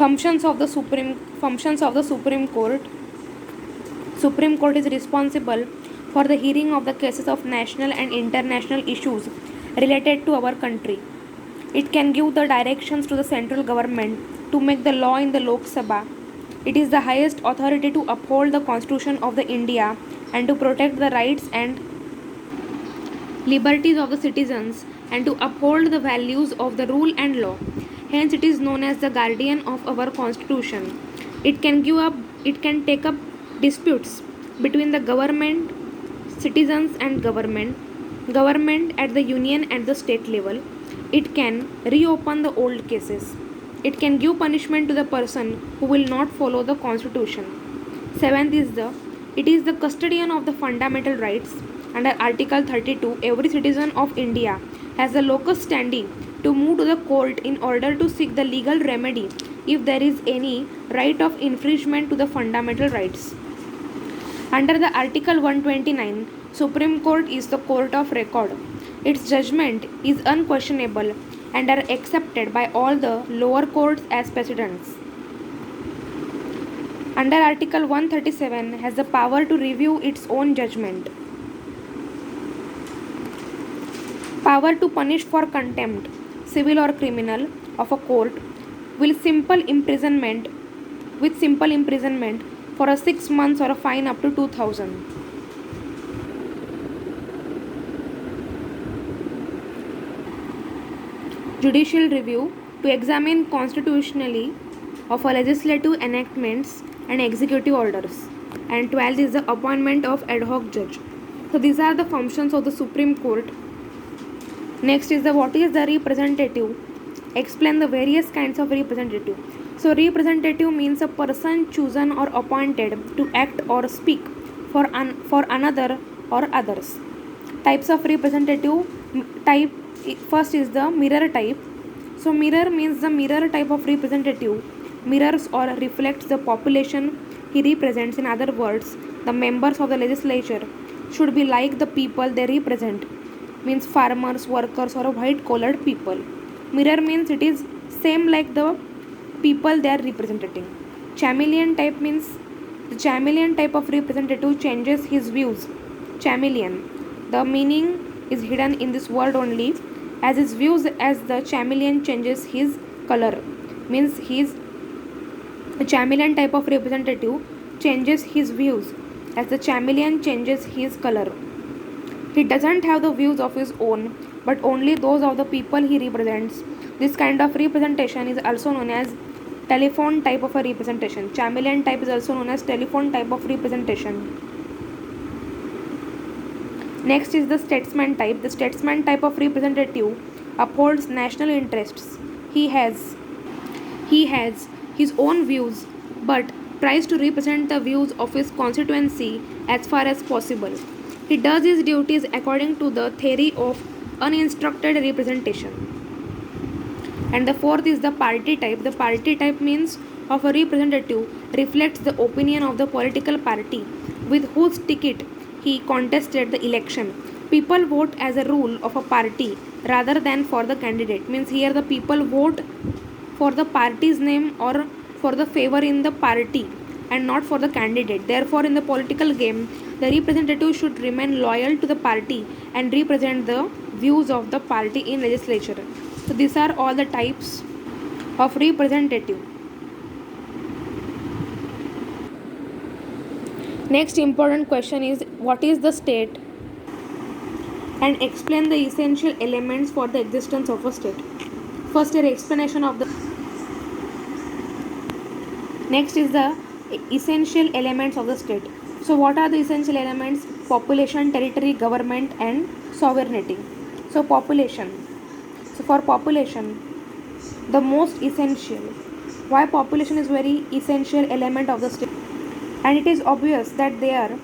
Functions of the Supreme Court. Supreme Court is responsible for the hearing of the cases of national and international issues related to our country. It can give the directions to the central government to make the law in the Lok Sabha. It is the highest authority to uphold the Constitution of the India and to protect the rights and liberties of the citizens and to uphold the values of the rule and law. Hence it is known as the guardian of our constitution. It can take up disputes between the government, citizens and government at the union and the state level. It can reopen the old cases. It can give punishment to the person who will not follow the constitution. Seventh is the it is the custodian of the fundamental rights. Under Article 32, every citizen of India has the locus standi to move to the court in order to seek the legal remedy if there is any right of infringement to the fundamental rights. Under the Article 129, Supreme Court is the court of record. Its judgment is unquestionable and are accepted by all the lower courts as precedents. Under Article 137 has the power to review its own judgment. Power to punish for contempt, civil or criminal, of a court with simple imprisonment for a 6 months or a fine up to 2000. Judicial review to examine constitutionally of a legislative enactments and executive orders. And 12th is the appointment of ad hoc judge. So these are the functions of the Supreme Court. Next is the what is the representative. Explain the various kinds of representative. So representative means a person chosen or appointed to act or speak for another or others. Types of representative type. First is the mirror type. So mirror means the mirror type of representative mirrors or reflects the population he represents. In other words, the members of the legislature should be like the people they represent, means farmers, workers or white collared people. Mirror means it is same like the people they are representing. Chameleon type means the chameleon type of representative changes his views. Chameleon. The meaning is hidden in this word only, as his views as the chameleon changes his color. Means his the chameleon type of representative changes his views as the chameleon changes his color. He doesn't have the views of his own, but only those of the people he represents. This kind of representation is also known as telephone type of a representation. Chameleon type is also known as telephone type of representation. Next is the statesman type. The statesman type of representative upholds national interests. He has his own views but tries to represent the views of his constituency as far as possible. He does his duties according to the theory of uninstructed representation. And the fourth is the party type. The party type means of a representative reflects the opinion of the political party with whose ticket he contested the election. People vote as a rule of a party rather than for the candidate. Means here the people vote for the party's name or for the favor in the party and not for the candidate. Therefore, in the political game, the representative should remain loyal to the party and represent the views of the party in legislature. So these are all the types of representative. Next important question is what is the state and explain the essential elements for the existence of a state. First an explanation of the next is the essential elements of the state. So what are the essential elements? Population, territory, government and sovereignty. So population. So for population, the most essential. Why population is very essential element of the state? And it is obvious that there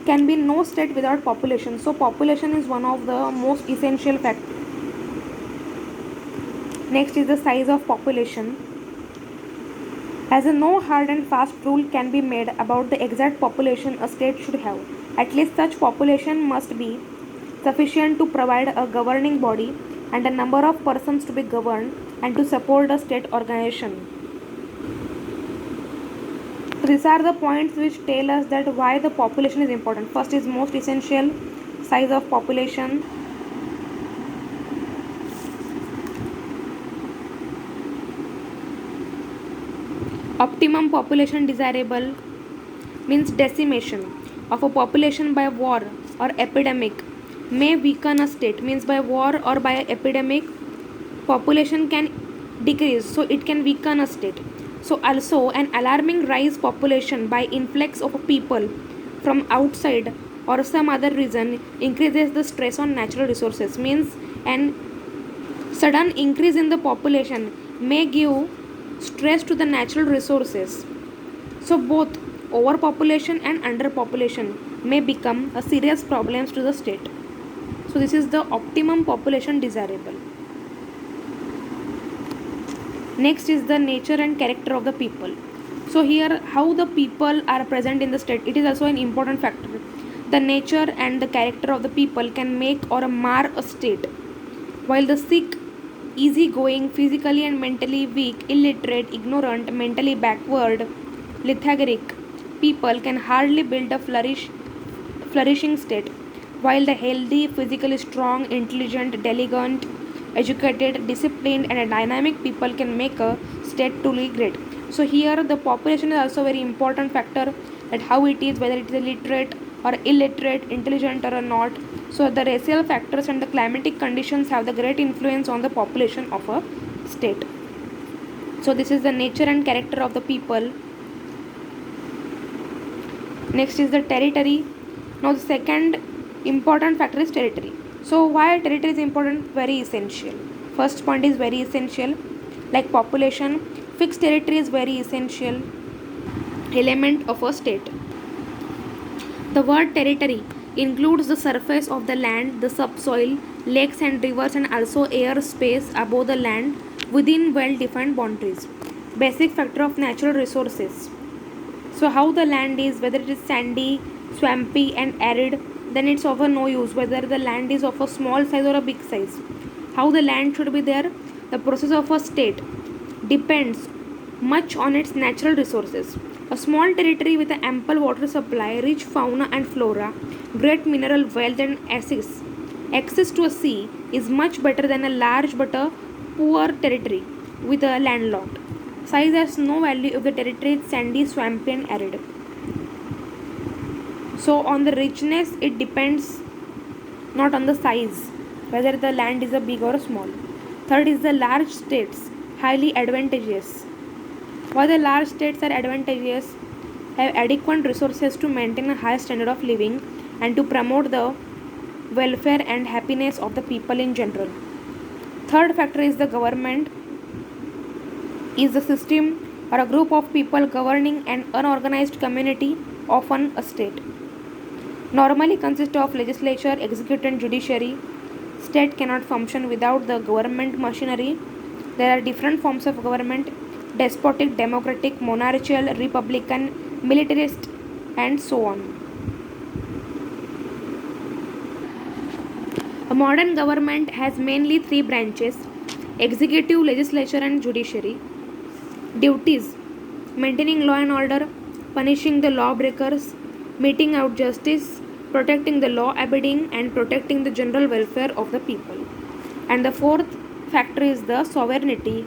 can be no state without population. So population is one of the most essential factors. Next is the size of population. As a no hard and fast rule can be made about the exact population a state should have, at least such population must be sufficient to provide a governing body and a number of persons to be governed and to support a state organization. So these are the points which tell us that why the population is important. First is most essential, size of population. Optimum population desirable means decimation of a population by war or epidemic may weaken a state, means by war or by epidemic population can decrease, so it can weaken a state. So also an alarming rise population by influx of people from outside or some other reason increases the stress on natural resources, means an sudden increase in the population may give stress to the natural resources. So both overpopulation and underpopulation may become a serious problems to the state. So this is the optimum population desirable. Next is the nature and character of the people. So here how the people are present in the state, it is also an important factor. The nature and the character of the people can make or mar a state. While the sick, easygoing, physically and mentally weak, illiterate, ignorant, mentally backward, lethargic people can hardly build a flourishing state, while the healthy, physically strong, intelligent, diligent, educated, disciplined, and dynamic people can make a state truly great. So here the population is also a very important factor, that how it is, whether it is literate or illiterate, intelligent or not. So the racial factors and the climatic conditions have the great influence on the population of a state. So this is the nature and character of the people. Next is the territory. Now the second important factor is territory. So why territory is important? Very essential. First point is very essential. Like population, fixed territory is very essential element of a state. The word territory includes the surface of the land, the subsoil, lakes and rivers, and also air space above the land within well-defined boundaries. Basic factor of natural resources. So how the land is, whether it is sandy, swampy and arid, then it's of a no use, whether the land is of a small size or a big size. How the land should be there? The process of a state depends much on its natural resources. A small territory with an ample water supply, rich fauna and flora, great mineral wealth and access to a sea is much better than a large but a poor territory with a landlocked. Size has no value if the territory is sandy, swampy and arid. So on the richness it depends not on the size, whether the land is a big or a small. Third is the large states, highly advantageous. Why the large states are advantageous? Have adequate resources to maintain a high standard of living and to promote the welfare and happiness of the people in general. Third factor is the government is the system or a group of people governing an unorganized community, often a state. Normally consists of legislature, executive and judiciary. State cannot function without the government machinery. There are different forms of government: despotic, democratic, monarchical, republican, militarist, and so on. A modern government has mainly three branches: executive, legislature, and judiciary. Duties: maintaining law and order, punishing the lawbreakers, meting out justice, protecting the law abiding, and protecting the general welfare of the people. And the fourth factor is the sovereignty,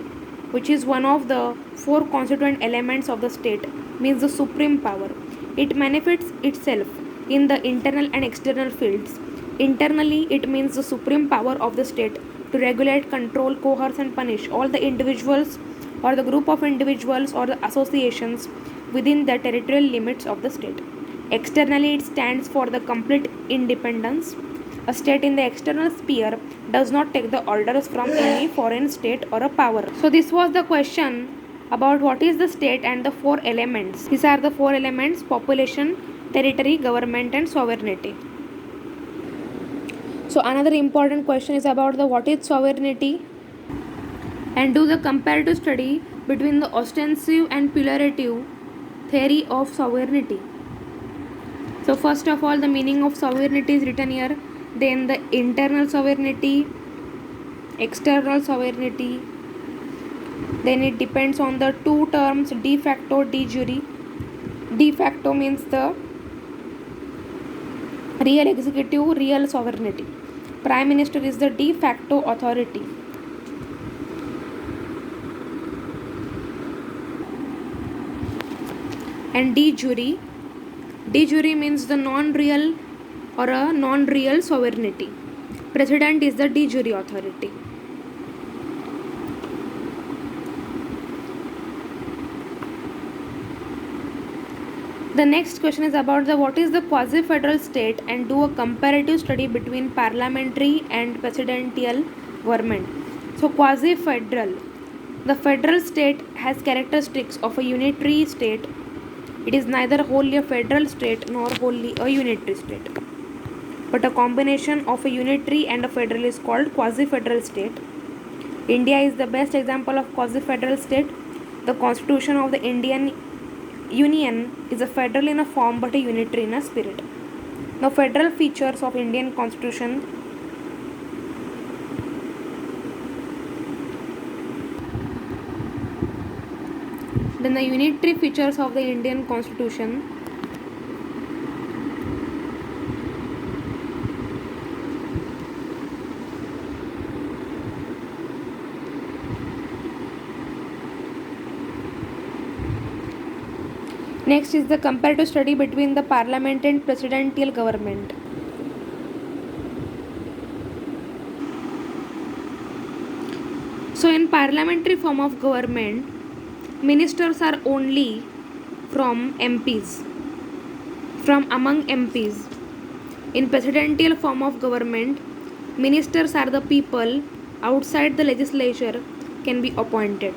which is one of the four constituent elements of the state, means the supreme power. It manifests itself in the internal and external fields. Internally, it means the supreme power of the state to regulate, control, coerce, and punish all the individuals or the group of individuals or the associations within the territorial limits of the state. Externally, it stands for the complete independence. A state in the external sphere does not take the orders from any foreign state or a power. So this was the question about what is the state and the four elements. These are the four elements: population, territory, government and sovereignty. So another important question is about the what is sovereignty, and do the comparative study between the ostensive and pejorative theory of sovereignty. So first of all, the meaning of sovereignty is written here, then the internal sovereignty, external sovereignty, then it depends on the two terms de facto, de jure. De facto means the real executive, real sovereignty. Prime Minister is the de facto authority. And de jure means the non-real or a non-real sovereignty. President is the de jure authority. The next question is about the what is the quasi-federal state, and do a comparative study between parliamentary and presidential government. So quasi-federal, the federal state has characteristics of a unitary state. It is neither wholly a federal state nor wholly a unitary state, but a combination of a unitary and a federal is called quasi-federal state. India is the best example of quasi-federal state. The constitution of the Indian Union is a federal in a form but a unitary in a spirit. Now, federal features of Indian constitution. Then the unitary features of the Indian constitution. Next is the comparative study between the parliament and presidential government. So in parliamentary form of government, ministers are only from MPs, from among MPs. In presidential form of government, ministers are the people outside the legislature can be appointed.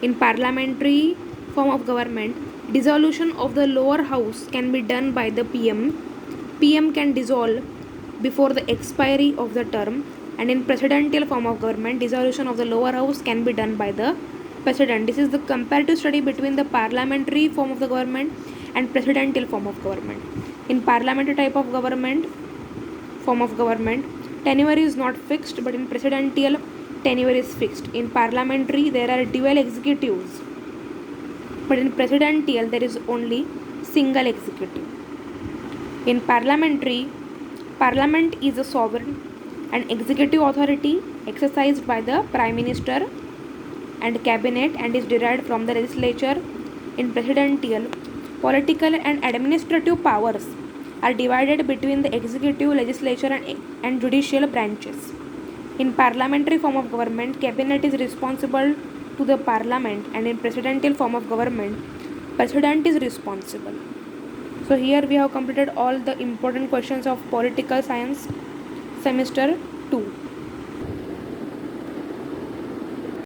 In parliamentary form of government, dissolution of the lower house can be done by the PM. PM can dissolve before the expiry of the term, and in presidential form of government, dissolution of the lower house can be done by the president. This is the comparative study between the parliamentary form of the government and presidential form of government. In parliamentary type of government, form of government, tenure is not fixed, but in presidential, tenure is fixed. In parliamentary, there are dual executives, but in presidential, there is only single executive. In parliamentary, parliament is a sovereign and executive authority exercised by the prime minister and cabinet and is derived from the legislature. In presidential, political and administrative powers are divided between the executive, legislature and judicial branches. In parliamentary form of government, cabinet is responsible to the parliament, and in presidential form of government, president is responsible. So here we have completed all the important questions of political science semester 2.